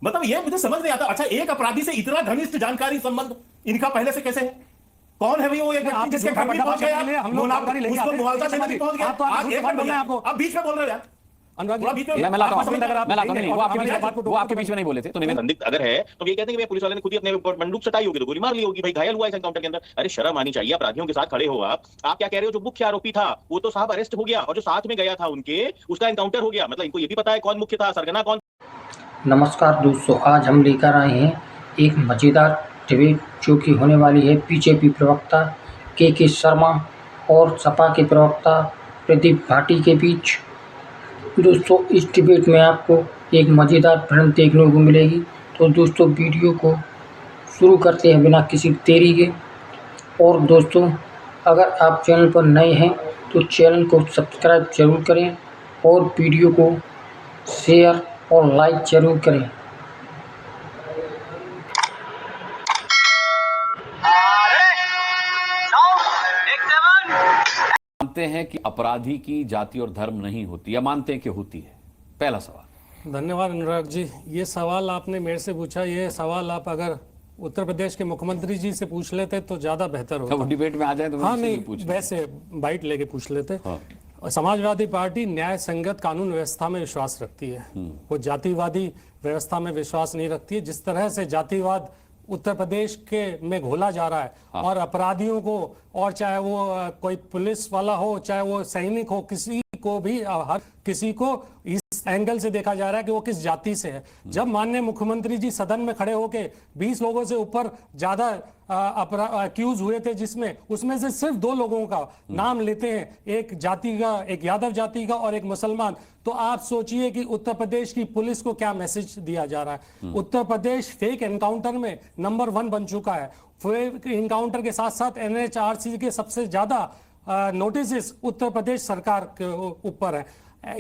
मतलब ये मुझे समझ नहीं आता। अच्छा, एक अपराधी से इतना घनिष्ठ जानकारी संबंध इनका पहले से कैसे है? कौन है भाई वो एक व्यक्ति जिसके घर में पहुंच गया, हम लोग जानकारी लेके उसको मुआवजा देने भी पहुंच गया। आज एक मिनट आपको, आप बीच में बोल रहे हो यार। मैं लाता हूं, वो आपके बीच में नहीं बोले थे तो संदिग्ध अगर है तो ये कहते हैं कि पुलिस वाले ने खुद ही अपने ऊपर बंदूक सटाई होगी तो गोली मार ली होगी, भाई घायल हुआ इस एनकाउंटर के अंदर। अरे शर्म आनी चाहिए, अपराधियों के साथ खड़े हो आप क्या कह रहे हो? जो मुख्य आरोपी था वो तो साहब अरेस्ट हो गया, और जो साथ में गया था उनके, उसका एनकाउंटर हो गया। मतलब इनको ये भी पता है कौन मुख्य था, सरगना कौन। नमस्कार दोस्तों, आज हम लेकर आए हैं एक मज़ेदार डिबेट जो कि होने वाली है बीजेपी प्रवक्ता के शर्मा और सपा के प्रवक्ता प्रदीप भाटी के बीच। दोस्तों, इस डिबेट में आपको एक मज़ेदार भिड़ंत देखने को मिलेगी। तो दोस्तों, वीडियो को शुरू करते हैं बिना किसी देरी के। और दोस्तों, अगर आप चैनल पर नए हैं तो चैनल को सब्सक्राइब जरूर करें और वीडियो को शेयर और लाइक जरूर करें। मानते हैं कि अपराधी की जाति और धर्म नहीं होती, या मानते हैं कि होती है? पहला सवाल। धन्यवाद अनुराग जी, ये सवाल आपने मेरे से पूछा। ये सवाल आप अगर उत्तर प्रदेश के मुख्यमंत्री जी से पूछ लेते तो ज्यादा बेहतर होता। डिबेट में आ जाए तो हाँ नहीं, वैसे बाइट लेके पूछ लेते। समाजवादी पार्टी न्याय संगत कानून व्यवस्था में विश्वास रखती है, वो जातिवादी व्यवस्था में विश्वास नहीं रखती है। जिस तरह से जातिवाद उत्तर प्रदेश के में घोला जा रहा है और अपराधियों को, और चाहे वो कोई पुलिस वाला हो, चाहे वो सैनिक हो, किसी को भी, हर किसी को इस एंगल से देखा जा रहा है कि वो किस जाति से है। जब माननीय मुख्यमंत्री जी सदन में खड़े होके 20 लोगों से ऊपर ज्यादा अक्यूज हुए थे, जिसमें उसमें से सिर्फ 2 लोगों का नाम लेते हैं, एक जाति का, एक यादव जाति का और एक मुसलमान, तो आप सोचिए कि उत्तर प्रदेश की पुलिस को क्या मैसेज दिया जा रहा है। उत्तर प्रदेश फेक एनकाउंटर में नंबर 1 बन चुका है। फेक एनकाउंटर के साथ साथ NHRC के सबसे ज्यादा नोटिस उत्तर प्रदेश सरकार के ऊपर है।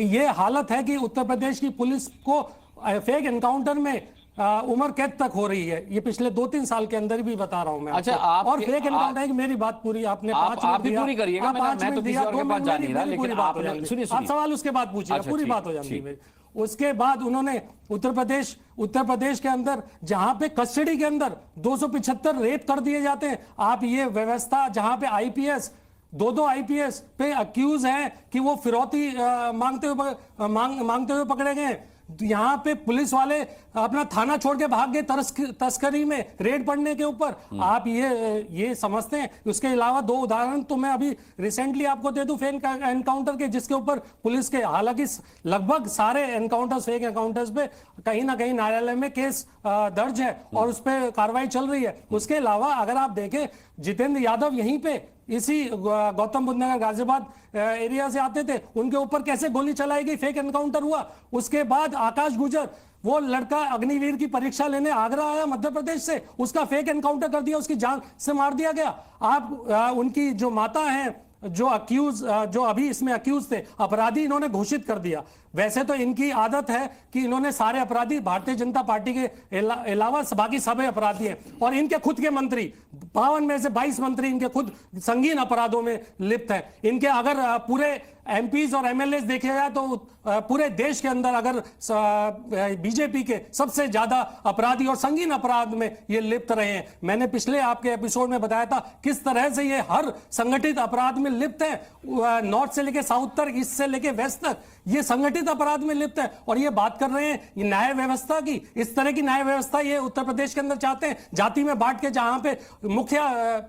ये हालत है कि उत्तर प्रदेश की पुलिस को फेक एनकाउंटर में उम्र कैद तक हो रही है। ये पिछले 2-3 साल के अंदर भी बता रहा हूं मैं। अच्छा, और फेक एनकाउंटर है। मेरी बात पूरी आपने 5 मिनट दिया, पूरी करिएगा, मैं तो किसी और के पास जा नहीं रहा, लेकिन आप सवाल उसके बाद पूछिएगा, पूरी बात हो जाती है। उसके बाद उन्होंने उत्तर प्रदेश के अंदर जहां पे कस्टडी के अंदर 275 रेप कर दिए जाते हैं। आप ये व्यवस्था जहां पे IPS 2 IPS पे अक्यूज हैं कि वो फिरौती मांगते हुए पकड़े गए। यहाँ पे पुलिस वाले अपना थाना छोड़ के भाग गए तस्करी में रेड पड़ने के ऊपर। आप ये समझते हैं? उसके अलावा 2 उदाहरण तो मैं अभी रिसेंटली आपको दे दूं फेक एनकाउंटर के, जिसके ऊपर पुलिस के, हालांकि लगभग सारे एनकाउंटर्स, फेक एनकाउंटर्स पे कहीं ना कहीं न्यायालय में केस दर्ज है और उस पर कार्रवाई चल रही है। उसके अलावा अगर आप देखें, जितेंद्र यादव यहीं पे इसी गौतम बुद्ध नगर गाजियाबाद एरिया से आते थे, उनके ऊपर कैसे गोली चलाई गई, फेक एनकाउंटर हुआ। उसके बाद आकाश गुजर, वो लड़का अग्निवीर की परीक्षा लेने आगरा आया मध्य प्रदेश से, उसका फेक एनकाउंटर कर दिया, उसकी जान से मार दिया गया। आप उनकी जो माता हैं, जो अभी इसमें अक्यूज थे, अपराधी इन्होंने घोषित कर दिया। वैसे तो इनकी आदत है कि इन्होंने सारे अपराधी भारतीय जनता पार्टी के अलावा बाकी सभी अपराधी हैं, और इनके खुद के मंत्री 52 में से 22 मंत्री इनके खुद संगीन अपराधों में लिप्त हैं। इनके अगर पूरे MPs और MLAs देखे जाए तो पूरे देश के अंदर अगर बीजेपी के सबसे ज्यादा अपराधी और संगीन अपराध में ये लिप्त रहे हैं। मैंने पिछले आपके एपिसोड में बताया था किस तरह से ये हर संगठित अपराध में लिप्त है। नॉर्थ से लेके साउथ तक, ईस्ट से लेके वेस्ट तक ये संगठित अपराध में लिप्त है। और ये बात कर रहे हैं ये न्याय व्यवस्था की, इस तरह की न्याय व्यवस्था ये उत्तर प्रदेश के अंदर चाहते हैं, जाति में बांट के। जहां पे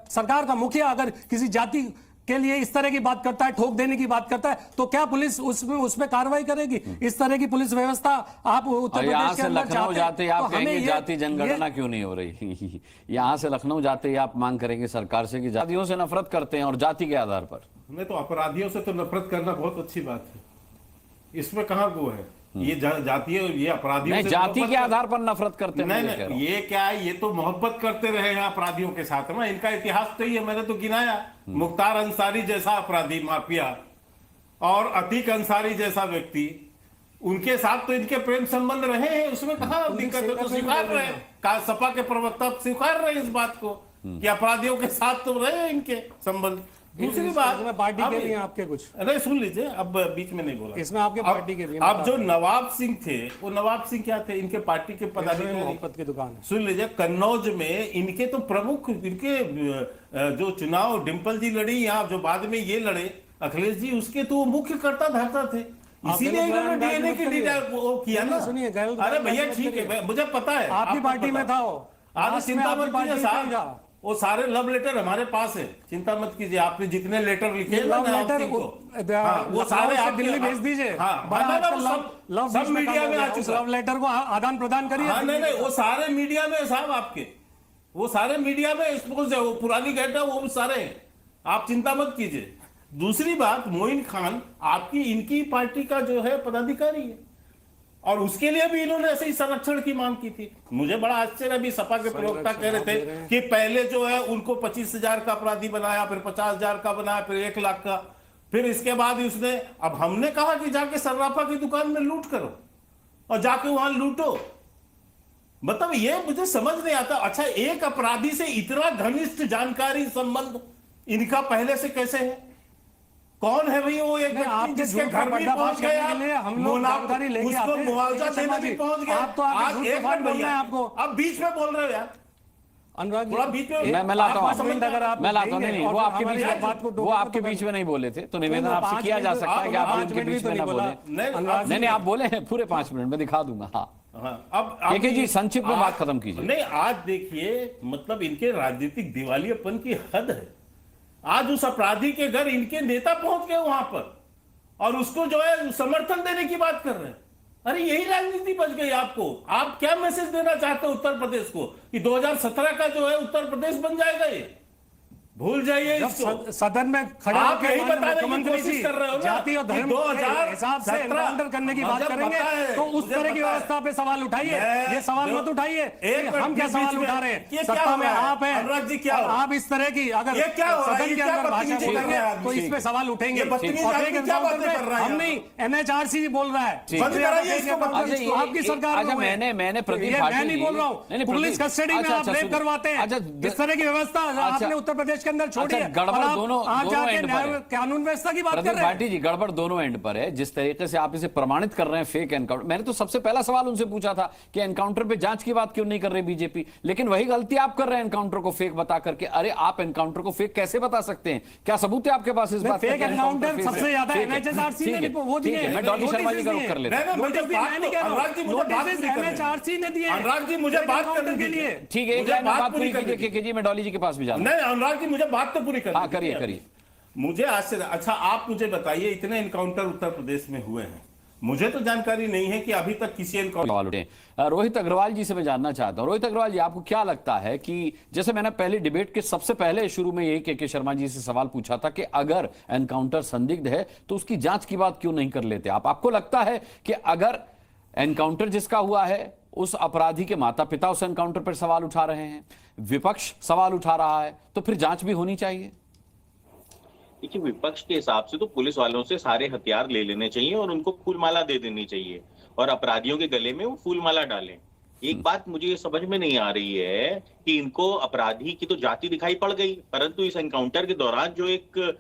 सरकार का मुखिया अगर किसी जाति के लिए इस तरह की बात करता है, ठोक देने की बात करता है, तो क्या पुलिस उसमें कार्रवाई करेगी? इस तरह की पुलिस व्यवस्था आप उत्तर प्रदेश के अंदर लखनऊ जाते आप कहेंगे जाति जनगणना क्यों नहीं हो रही? यहाँ से लखनऊ जाते आप मांग करेंगे सरकार से कि जातियों से नफरत करते हैं और जाति के आधार पर। हमें तो अपराधियों से तो नफरत करना बहुत अच्छी बात है, इसमें कहाँ वो है? ये जातीय, ये अपराधियों से जाति के आधार पर नफरत करते हैं। नहीं, ये क्या है? ये तो मोहब्बत करते रहे हैं अपराधियों के साथ में। इनका इतिहास तो ही है, मैंने तो गिनाया। मुख्तार अंसारी जैसा अपराधी, माफिया, और अतीक अंसारी जैसा व्यक्ति, उनके साथ तो इनके प्रेम संबंध रहे हैं। उसमें कहाँ दिक्कत है? तो स्वीकार रहे हैं, सपा के प्रवक्ता स्वीकार रहे इस बात को कि अपराधियों के साथ तो रहे इनके संबंध। दूसरी बात इसमें पार्टी के अब- भी हैं आपके कुछ, नहीं सुन लीजिए, अब बीच में नहीं बोला। इसमें आपके अब- पार्टी के भी हैं, अब बता जो दें। नवाब सिंह थे, वो नवाब सिंह क्या थे, इनके पार्टी के इब्राहिम पदाधिकारी। मोहब्बत की दुकान है। सुन लीजिए, कन्नौज में इनके तो प्रमुख, इनके जो चुनाव डिम्पल जी लड़ी, यहाँ जो बाद में ये लड़े अखिलेश जी, उसके तो वो मुख्य कर्ता धर्ता थे, इसीलिए गलत इन्होंने बयान डीएनए की मत करिए। डिटेल वो किया ना। सुनिए, गलत बयान अरे भैया मत ठीक करिए। है, मुझे पता है आपकी आपको पार्टी में पता था है। वो, आज लास्ट में चिंता आपकी मत कीजिए पार्टी साहब, में था। वो सारे लव लेटर हमारे पास है, चिंता मत कीजिए। आपने जितने लेटर लिखे हैं ना लव नवाब लेटर सिंह को, हाँ, वो लखनऊ सारे से आपके- दिल्ली भेज दीजिए। हाँ, बड़ा हाँ, आजकल सब बीच में मीडिया काम में हो आ गया। उस चुका। लव लेटर को आदान प्रदान करिए। हाँ नहीं, वो सारे मीडिया में है साहब आपके, वो सारे मीडिया में एक्सपोज है, वो पुरानी घटना वो सारे हैं, आप चिंता मत कीजिए। दूसरी बात, मोइन खान आपकी इनकी पार्टी का जो है पदाधिकारी है, और उसके लिए भी इन्होंने ऐसे ही संरक्षण की मांग की थी। मुझे बड़ा आश्चर्य, अभी सपा के प्रवक्ता कह रहे थे कि पहले जो है उनको 25,000 का अपराधी बनाया, फिर 50,000 का बनाया, फिर 1 लाख का, फिर इसके बाद उसने, अब हमने कहा कि जाके सर्राफा की दुकान में लूट करो और जाके वहां लूटो। मतलब ये मुझे समझ नहीं आता। अच्छा, एक अपराधी से इतना घनिष्ठ जानकारी संबंध इनका पहले से कैसे है? कौन है भाई वो एक व्यक्ति आपके जिसके झूठ का घर भी पर्दाफाश पहुंच गया, करने के लिए हम लोग जानकारी लेके आते उसको हैं। मुआवजा लेकिन देने शर्मा भी जी, पहुंच गया। आप तो आगे आज झूठ एक के फाड़ मिनट बोल रहे हैं भैया, आपको। अब बीच में बोल रहे हो यार, अनुराग जी, थोड़ा बीच में मैं लाता हूँ, पाँच मिनट अगर आप मैं लाता हूँ। देंगे नहीं, और वो आपके हमारी बीच बात को में, टोकेगा वो आपके तो बीच मैं- में नहीं बोले थे, तो निवेदन नहीं, आपसे पाँच किया जा मिनट- सकता है कि आप पाँच उनके मिनट बीच भी तो में ना नहीं बोले। बोला। नहीं, नहीं, आप बोले हैं पूरे 5 मिनट में दिखा दूंगा। हाँ, हाँ, अब केके जी, संक्षिप्त में आज- बात खत्म कीजिए। नहीं, आज देखिए, मतलब इनके राजनीतिक दिवालियापन की हद है। आज उस अपराधी के घर इनके नेता पहुंच गए वहां पर, और उसको जो है समर्थन देने की बात कर रहे हैं। अरे यही राजनीति बच गई आपको। आप क्या मैसेज देना चाहते हो उत्तर प्रदेश को कि 2017 का जो है उत्तर प्रदेश बन जाएगा? ये भूल जाइए जब इसको। सदन में खड़े आप होकर यही माननीय बताने की मुख्यमंत्री कोशिश जी कर रहे हो ना जाति और कि धर्म 2017 के हिसाब से एनकाउंटर करने की बात मुझे करेंगे पता है, तो उस मुझे तरह की पता है। व्यवस्था पे सवाल उठाइए। मैं- ये सवाल जो- मत उठाइए एक कि मिनट हम क्या बीच सवाल में- उठा रहे ये हैं। क्या सत्ता हो में रहा है? आप हैं, अनुराग जी, क्या और हो रहा है? आप इस तरह की अगर ये क्या हो रहा है? सदन ये के क्या अंदर भाषा बदतमीजी कर बोलेंगे रहे हैं तो आदमी? इस पे सवाल उठेंगे। ये बदतमीजी और आदमी एक क्या एनकाउंटर बातें कर रहा है हम यहाँ नहीं, एनएचआरसी बोल रहा है। बंद कराइए इसको, बंद तो कराइए। आपकी सरकार अच्छा, में हुए। मैंने प्रदीप ये भाटी मैं नहीं जी- बोल रहा नहीं, हूँ, पुलिस प्रदीप- कस्टडी में अच्छा, आप अच्छा, रेप सुनो। करवाते हैं। अच्छा, इस तरह की व्यवस्था आपने उत्तर प्रदेश के अंदर छोड़ी है, गड़बड़ और आप दोनों आज जाके एंड पर न्याय है। कानून व्यवस्था की बात कर प्रदीप रहे हैं। भाटी जी, गड़बड़ दोनों एंड पर है। जिस तरीके से आप इसे प्रमाणित कर रहे हैं फेक एनकाउंटर, मैंने तो सबसे पहला सवाल उनसे पूछा था कि एनकाउंटर पे जांच की बात क्यों नहीं कर रही बीजेपी, लेकिन वही गलती आप कर रहे हैं एनकाउंटर को फेक बता करके। अरे आप एनकाउंटर को फेक कैसे बता सकते हैं? क्या सबूत है आपके पास इस बात का फेक कि एनकाउंटर फेक सबसे है? ज्यादा ठीक है, एनएचआरसी ठीक ने है, वो ठीक दिए है, मैं डॉली शर्मा जी का रुख कर लेता हूं। नहीं, नहीं, मुझे बात मैं नहीं कह रहा अनुराग जी, हूं, मुझे बात नोटिस नहीं करनी। एनएचआरसी ने दिए हैं। अनुराग जी, मुझे बात एनकाउंटर करनी के लिए। ठीक है, एक मुझे लाइन में बात बात पूरी पूरी करनी कीजिए जी, मैं डॉली जी के पास भी जा रहा हूं। नहीं, अनुराग जी, मुझे बात तो पूरी करनी हाँ, करिए, है। करिए। मुझे आश्चर्य, अच्छा आप मुझे बताइए, इतने एनकाउंटर उत्तर प्रदेश में हुए हैं, मुझे तो जानकारी नहीं है कि अभी तक किसी एनकाउंटर। सवाल उठे। रोहित अग्रवाल जी से मैं जानना चाहता हूं। रोहित अग्रवाल जी, आपको क्या लगता है कि जैसे मैंने पहले डिबेट के सबसे पहले शुरू में यही के शर्मा जी से सवाल पूछा था कि अगर एनकाउंटर संदिग्ध है तो उसकी जांच की बात क्यों नहीं कर लेते आप? आपको लगता है कि अगर एनकाउंटर जिसका हुआ है उस अपराधी के माता पिता उस एनकाउंटर पर सवाल उठा रहे हैं, विपक्ष सवाल उठा रहा है, तो फिर जांच भी होनी चाहिए? देखिए, विपक्ष के हिसाब से तो पुलिस वालों से सारे हथियार ले लेने चाहिए और उनको फूलमाला दे देनी चाहिए और अपराधियों के गले में वो फूलमाला डालें। एक बात मुझे ये समझ में नहीं आ रही है कि इनको अपराधी की तो जाति दिखाई पड़ गई, परंतु इस एनकाउंटर के दौरान जो एक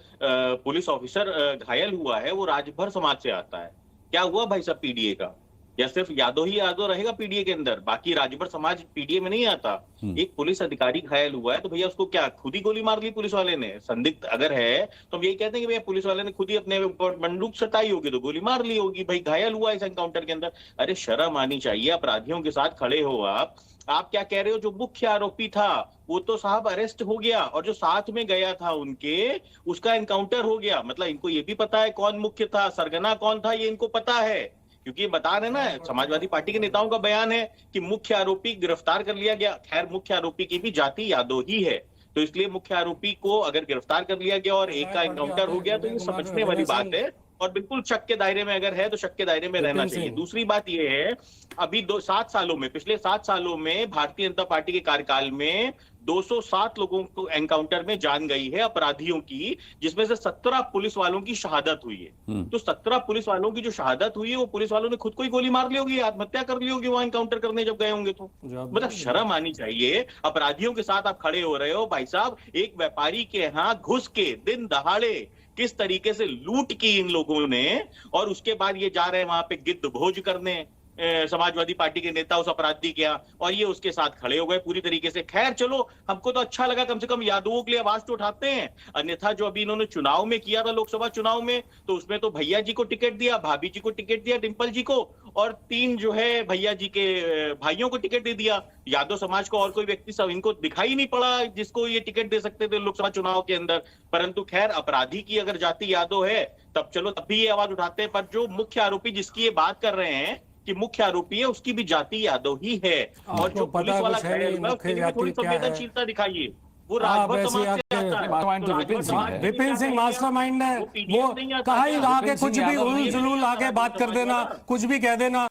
पुलिस ऑफिसर घायल हुआ है वो राजभर समाज से आता है। क्या हुआ भाई साहब पीडीए का? या सिर्फ यादव ही यादव रहेगा पीडीए के अंदर, बाकी राजभर समाज पीडीए में नहीं आता? एक पुलिस अधिकारी घायल हुआ है तो भैया उसको क्या खुद ही गोली मार ली पुलिस वाले ने? संदिग्ध अगर है तो हम यही कहते हैं कि भैया पुलिस वाले ने खुद ही अपने ऊपर बंदूक सटाई होगी तो गोली मार ली होगी। भाई घायल हुआ इस एनकाउंटर के अंदर, अरे शर्म आनी चाहिए। अपराधियों के साथ खड़े हो आप क्या कह रहे हो? जो मुख्य आरोपी था वो तो साहब अरेस्ट हो गया और जो साथ में गया था उनके, उसका एनकाउंटर हो गया। मतलब इनको ये भी पता है कौन मुख्य था, सरगना कौन था, ये इनको पता है, क्योंकि बता रहे ना, समाजवादी पार्टी के नेताओं का बयान है कि मुख्य आरोपी गिरफ्तार कर लिया गया। खैर, मुख्य आरोपी की भी जाति यादव ही है, तो इसलिए मुख्य आरोपी को अगर गिरफ्तार कर लिया गया और एक का एनकाउंटर हो गया तो ये समझने वाली बात है और बिल्कुल शक के दायरे में अगर है तो शक के दायरे में रहना बिल्कुल चाहिए। सही। दूसरी बात यह है, अभी 7 सालों में, पिछले 7 सालों में भारतीय जनता पार्टी के कार्यकाल में 207 लोगों को एनकाउंटर में जान गई है अपराधियों की, जिसमें से 17 पुलिस वालों की शहादत हुई है। तो 17 पुलिस वालों की जो शहादत हुई है, वो पुलिस वालों ने खुद को ही गोली मार ली होगी, आत्महत्या कर ली होगी वहां एनकाउंटर करने जब गए होंगे तो। मतलब शर्म आनी चाहिए। अपराधियों के साथ आप खड़े हो रहे हो भाई साहब, एक व्यापारी के यहाँ घुस के दिन दहाड़े किस तरीके से लूट की इन लोगों ने, और उसके बाद ये जा रहे हैं वहां पे गिद्ध भोज करने समाजवादी पार्टी के नेता उस अपराधी के यहाँ, और ये उसके साथ खड़े हो गए पूरी तरीके से। खैर चलो, हमको तो अच्छा लगा, कम से कम यादवों के लिए आवाज तो उठाते हैं। अन्यथा जो अभी इन्होंने चुनाव में किया था, लोकसभा चुनाव में, तो उसमें तो भैया जी को टिकट दिया, भाभी जी को टिकट दिया, डिंपल जी को, और 3 जो है भैया जी के भाइयों को टिकट दे दिया। यादव समाज को और कोई व्यक्ति सब इनको दिखाई नहीं पड़ा जिसको ये टिकट दे सकते थे लोकसभा चुनाव के अंदर। परंतु खैर, अपराधी की अगर जाति यादव है तब चलो, तब भी ये आवाज उठाते हैं। पर जो मुख्य आरोपी जिसकी ये बात कर रहे हैं कि मुख्य आरोपी है, उसकी भी जाति यादव ही है। और जो पता पुलिस वाला कुछ है नहीं, घायल हुआ, मुख्य उसके लिए जाति थोड़ी क्या है? संवेदनशीलता दिखाइए। वो आप राजभर ऐसे समाज से आपके- आता है। मास्टरमाइंड तो विपिन सिंह है। विपिन सिंह मास्टरमाइंड है, वो वो कहा ही आके विपिन सिंह कुछ भी यादव उल नहीं है। जुलूल आके बात कर देना, कुछ भी कह देना।